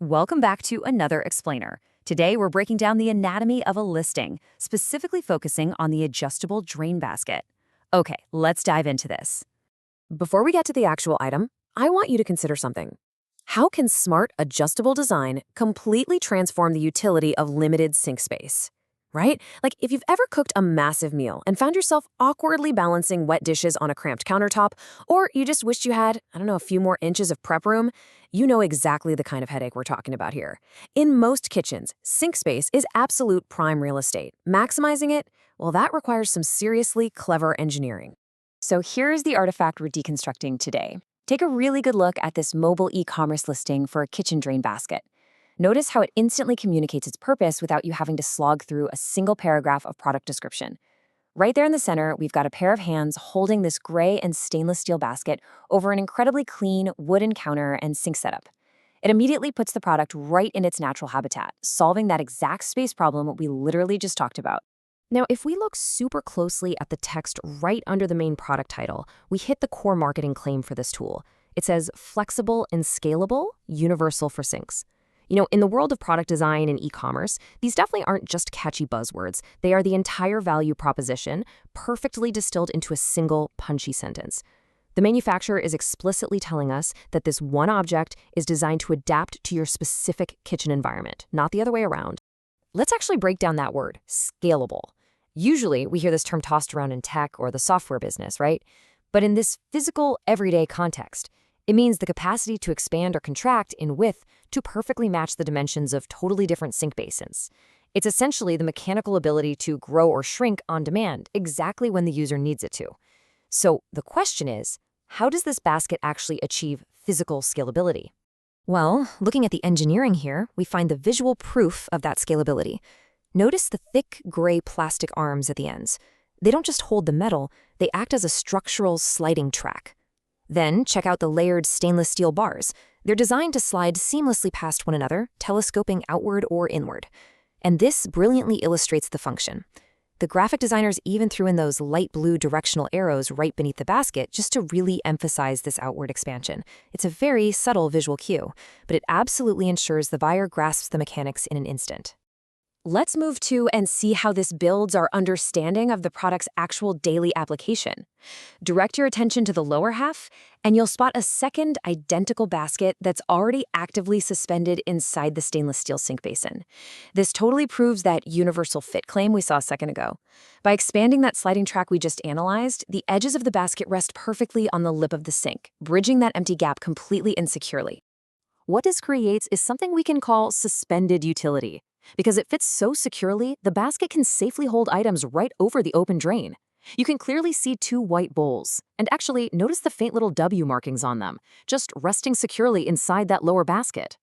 Welcome back to another explainer. Today, we're breaking down the anatomy of a listing, specifically focusing on the adjustable drain basket. Okay, let's dive into this. Before we get to the actual item, I want you to consider something. How can smart, adjustable design completely transform the utility of limited sink space? Right? Like if you've ever cooked a massive meal and found yourself awkwardly balancing wet dishes on a cramped countertop, or you just wished you had, a few more inches of prep room, you know exactly the kind of headache we're talking about here. In most kitchens, sink space is absolute prime real estate. Maximizing it, well, that requires some seriously clever engineering. So here's the artifact we're deconstructing today. Take a really good look at this mobile e-commerce listing for a kitchen drain basket. Notice how it instantly communicates its purpose without you having to slog through a single paragraph of product description. Right there in the center, we've got a pair of hands holding this gray and stainless steel basket over an incredibly clean wooden counter and sink setup. It immediately puts the product right in its natural habitat, solving that exact space problem we literally just talked about. Now, if we look super closely at the text right under the main product title, we hit the core marketing claim for this tool. It says flexible and scalable, universal for sinks. In the world of product design and e-commerce, these definitely aren't just catchy buzzwords. They are the entire value proposition, perfectly distilled into a single, punchy sentence. The manufacturer is explicitly telling us that this one object is designed to adapt to your specific kitchen environment, not the other way around. Let's actually break down that word, scalable. Usually, we hear this term tossed around in tech or the software business, right? But in this physical, everyday context, it means the capacity to expand or contract in width to perfectly match the dimensions of totally different sink basins. It's essentially the mechanical ability to grow or shrink on demand, exactly when the user needs it to. So the question is, how does this basket actually achieve physical scalability? Well, looking at the engineering here, we find the visual proof of that scalability. Notice the thick gray plastic arms at the ends. They don't just hold the metal, they act as a structural sliding track. Then check out the layered stainless steel bars. They're designed to slide seamlessly past one another, telescoping outward or inward. And this brilliantly illustrates the function. The graphic designers even threw in those light blue directional arrows right beneath the basket just to really emphasize this outward expansion. It's a very subtle visual cue, but it absolutely ensures the buyer grasps the mechanics in an instant. Let's move to and see how this builds our understanding of the product's actual daily application. Direct your attention to the lower half, and you'll spot a second identical basket that's already actively suspended inside the stainless steel sink basin. This totally proves that universal fit claim we saw a second ago. By expanding that sliding track we just analyzed, the edges of the basket rest perfectly on the lip of the sink, bridging that empty gap completely and securely. What this creates is something we can call suspended utility. Because it fits so securely, the basket can safely hold items right over the open drain. You can clearly see two white bowls. And actually, notice the faint little W markings on them, just resting securely inside that lower basket.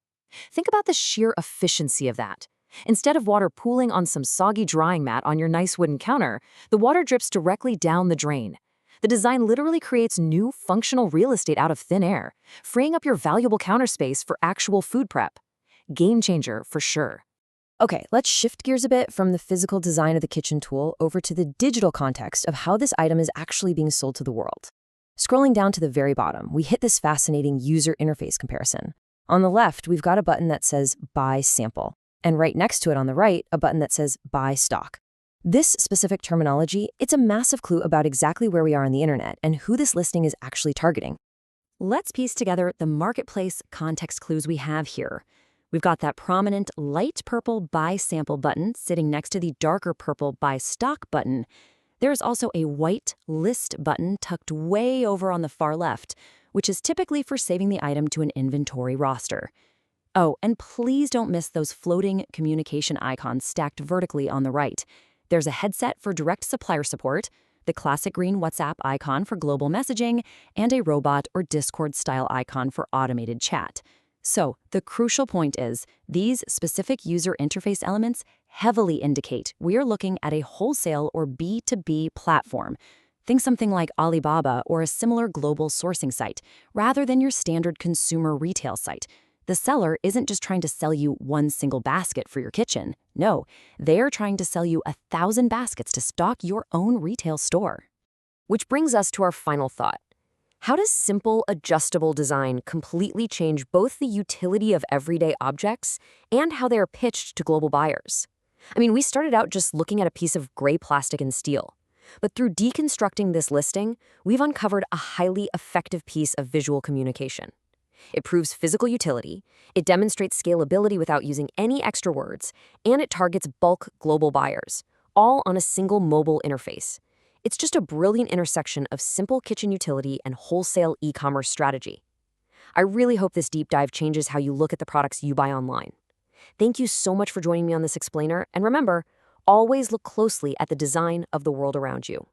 Think about the sheer efficiency of that. Instead of water pooling on some soggy drying mat on your nice wooden counter, the water drips directly down the drain. The design literally creates new, functional real estate out of thin air, freeing up your valuable counter space for actual food prep. Game changer for sure. Okay, let's shift gears a bit from the physical design of the kitchen tool over to the digital context of how this item is actually being sold to the world. Scrolling down to the very bottom, we hit this fascinating user interface comparison. On the left, we've got a button that says Buy Sample, and right next to it on the right, a button that says Buy Stock. This specific terminology, it's a massive clue about exactly where we are on the internet and who this listing is actually targeting. Let's piece together the marketplace context clues we have here. We've got that prominent light purple Buy Sample button sitting next to the darker purple Buy Stock button. There is also a white List button tucked way over on the far left, which is typically for saving the item to an inventory roster. Oh, and please don't miss those floating communication icons stacked vertically on the right. There's a headset for direct supplier support, the classic green WhatsApp icon for global messaging, and a robot or Discord-style icon for automated chat. So, the crucial point is, these specific user interface elements heavily indicate we are looking at a wholesale or B2B platform. Think something like Alibaba or a similar global sourcing site, rather than your standard consumer retail site. The seller isn't just trying to sell you one single basket for your kitchen. No, they're trying to sell you 1,000 baskets to stock your own retail store. Which brings us to our final thought. How does simple, adjustable design completely change both the utility of everyday objects and how they are pitched to global buyers? I mean, we started out just looking at a piece of gray plastic and steel. But through deconstructing this listing, we've uncovered a highly effective piece of visual communication. It proves physical utility, it demonstrates scalability without using any extra words, and it targets bulk global buyers, all on a single mobile interface. It's just a brilliant intersection of simple kitchen utility and wholesale e-commerce strategy. I really hope this deep dive changes how you look at the products you buy online. Thank you so much for joining me on this explainer, and remember, always look closely at the design of the world around you.